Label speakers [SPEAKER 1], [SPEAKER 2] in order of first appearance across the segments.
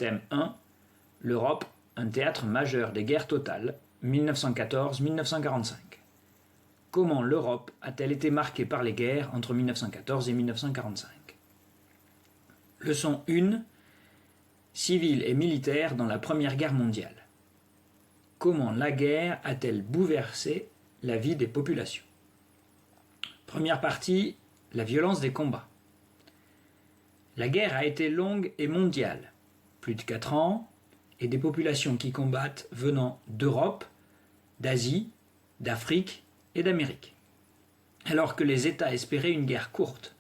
[SPEAKER 1] Thème 1. L'Europe, un théâtre majeur des guerres totales, 1914-1945. Comment l'Europe a-t-elle été marquée par les guerres entre 1914 et 1945? Leçon 1. Civile et militaire dans la Première Guerre mondiale. Comment la guerre a-t-elle bouleversé la vie des populations? Première partie, la violence des combats. La guerre a été longue et mondiale, plus de 4 ans, et des populations qui combattent venant d'Europe, d'Asie, d'Afrique et d'Amérique, alors que les États espéraient une guerre courte.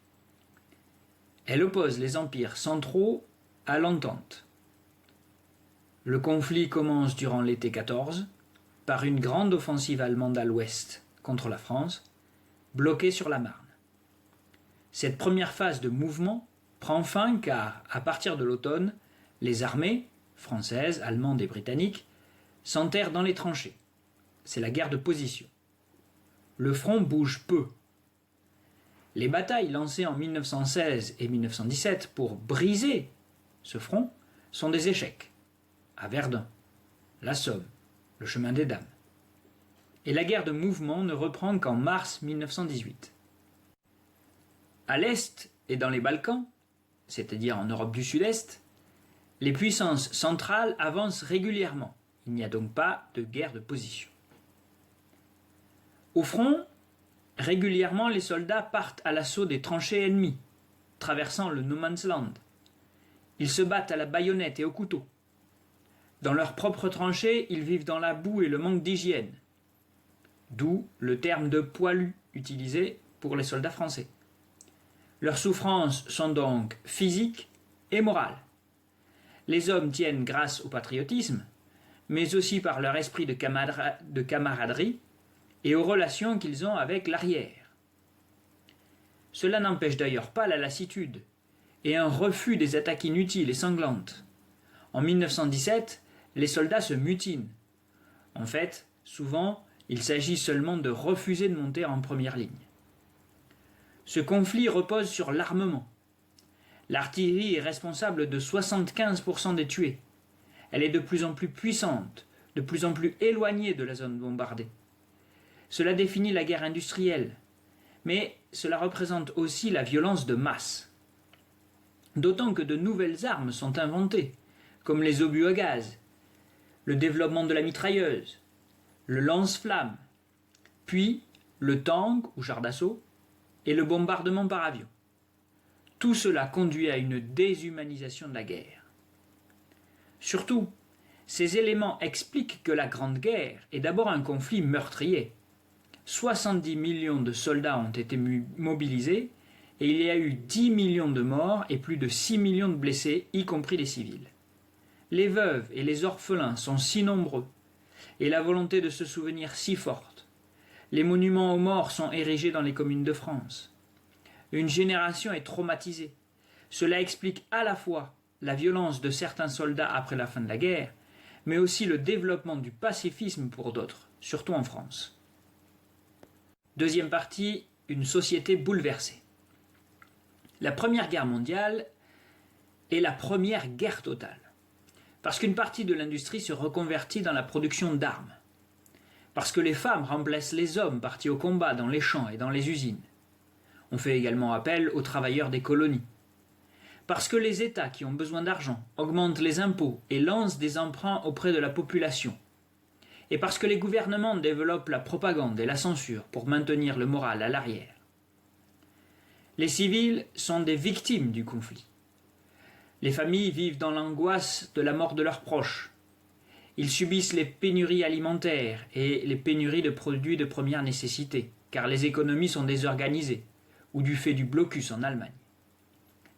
[SPEAKER 1] Elle oppose les empires centraux à l'entente. Le conflit commence durant l'été 14 par une grande offensive allemande à l'ouest contre la France, bloquée sur la Marne. Cette première phase de mouvement prend fin car, à partir de l'automne, les armées, françaises, allemandes et britanniques, s'enterrent dans les tranchées. C'est la guerre de position. Le front bouge peu. Les batailles lancées en 1916 et 1917 pour briser ce front sont des échecs. À Verdun, la Somme, le chemin des Dames. Et la guerre de mouvement ne reprend qu'en mars 1918. À l'Est et dans les Balkans, c'est-à-dire en Europe du Sud-Est, les puissances centrales avancent régulièrement. Il n'y a donc pas de guerre de position. Au front, régulièrement les soldats partent à l'assaut des tranchées ennemies, traversant le no man's land. Ils se battent à la baïonnette et au couteau. Dans leurs propres tranchées, ils vivent dans la boue et le manque d'hygiène. D'où le terme de poilu utilisé pour les soldats français. Leurs souffrances sont donc physiques et morales. Les hommes tiennent grâce au patriotisme, mais aussi par leur esprit de camaraderie et aux relations qu'ils ont avec l'arrière. Cela n'empêche d'ailleurs pas la lassitude et un refus des attaques inutiles et sanglantes. En 1917, les soldats se mutinent. En fait, souvent, il s'agit seulement de refuser de monter en première ligne. Ce conflit repose sur l'armement. L'artillerie est responsable de 75% des tués. Elle est de plus en plus puissante, de plus en plus éloignée de la zone bombardée. Cela définit la guerre industrielle, mais cela représente aussi la violence de masse. D'autant que de nouvelles armes sont inventées, comme les obus à gaz, le développement de la mitrailleuse, le lance-flamme, puis le tank ou char d'assaut et le bombardement par avion. Tout cela conduit à une déshumanisation de la guerre. Surtout, ces éléments expliquent que la Grande Guerre est d'abord un conflit meurtrier. 70 millions de soldats ont été mobilisés et il y a eu 10 millions de morts et plus de 6 millions de blessés, y compris les civils. Les veuves et les orphelins sont si nombreux et la volonté de se souvenir si forte. Les monuments aux morts sont érigés dans les communes de France. Une génération est traumatisée. Cela explique à la fois la violence de certains soldats après la fin de la guerre, mais aussi le développement du pacifisme pour d'autres, surtout en France. Deuxième partie, une société bouleversée. La Première Guerre mondiale est la première guerre totale, parce qu'une partie de l'industrie se reconvertit dans la production d'armes, parce que les femmes remplacent les hommes partis au combat dans les champs et dans les usines. On fait également appel aux travailleurs des colonies. Parce que les États qui ont besoin d'argent augmentent les impôts et lancent des emprunts auprès de la population. Et parce que les gouvernements développent la propagande et la censure pour maintenir le moral à l'arrière. Les civils sont des victimes du conflit. Les familles vivent dans l'angoisse de la mort de leurs proches. Ils subissent les pénuries alimentaires et les pénuries de produits de première nécessité, car les économies sont désorganisées, ou du fait du blocus en Allemagne.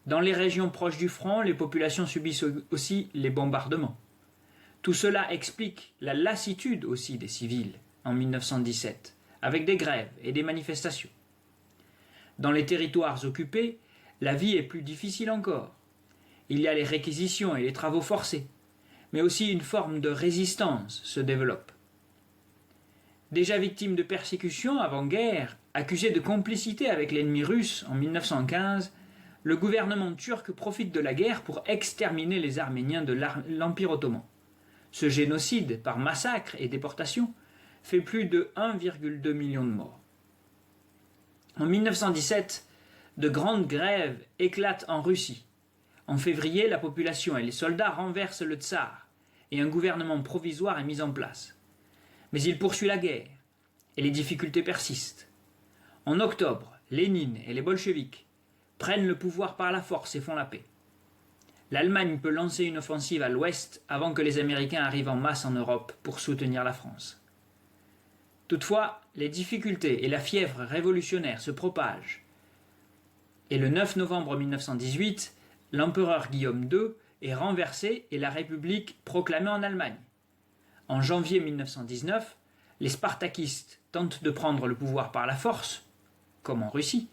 [SPEAKER 1] Dans les régions proches du front, les populations subissent aussi les bombardements. Tout cela explique la lassitude aussi des civils en 1917, avec des grèves et des manifestations. Dans les territoires occupés, la vie est plus difficile encore. Il y a les réquisitions et les travaux forcés, mais aussi une forme de résistance se développe. Déjà victime de persécutions avant-guerre, accusé de complicité avec l'ennemi russe en 1915, le gouvernement turc profite de la guerre pour exterminer les Arméniens de l'Empire ottoman. Ce génocide, par massacre et déportation, fait plus de 1,2 million de morts. En 1917, de grandes grèves éclatent en Russie. En février, la population et les soldats renversent le tsar et un gouvernement provisoire est mis en place. Mais il poursuit la guerre et les difficultés persistent. En octobre, Lénine et les bolcheviks prennent le pouvoir par la force et font la paix. L'Allemagne peut lancer une offensive à l'ouest avant que les Américains arrivent en masse en Europe pour soutenir la France. Toutefois, les difficultés et la fièvre révolutionnaire se propagent. Et le 9 novembre 1918, l'empereur Guillaume II est renversé et la République proclamée en Allemagne. En janvier 1919, les spartakistes tentent de prendre le pouvoir par la force, comme en Russie,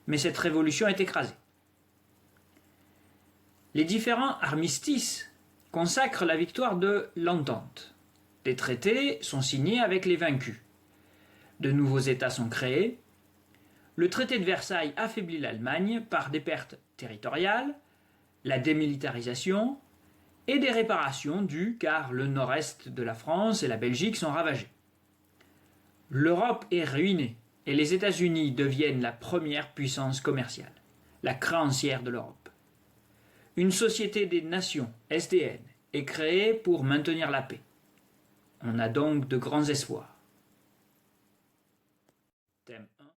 [SPEAKER 1] mais cette révolution est écrasée. Les différents armistices consacrent la victoire de l'Entente. Des traités sont signés avec les vaincus. De nouveaux États sont créés. Le traité de Versailles affaiblit l'Allemagne par des pertes territoriales, la démilitarisation et des réparations dues car le nord-est de la France et la Belgique sont ravagés. L'Europe est ruinée et les États-Unis deviennent la première puissance commerciale, la créancière de l'Europe. Une société des nations, SDN, est créée pour maintenir la paix. On a donc de grands espoirs. Thème.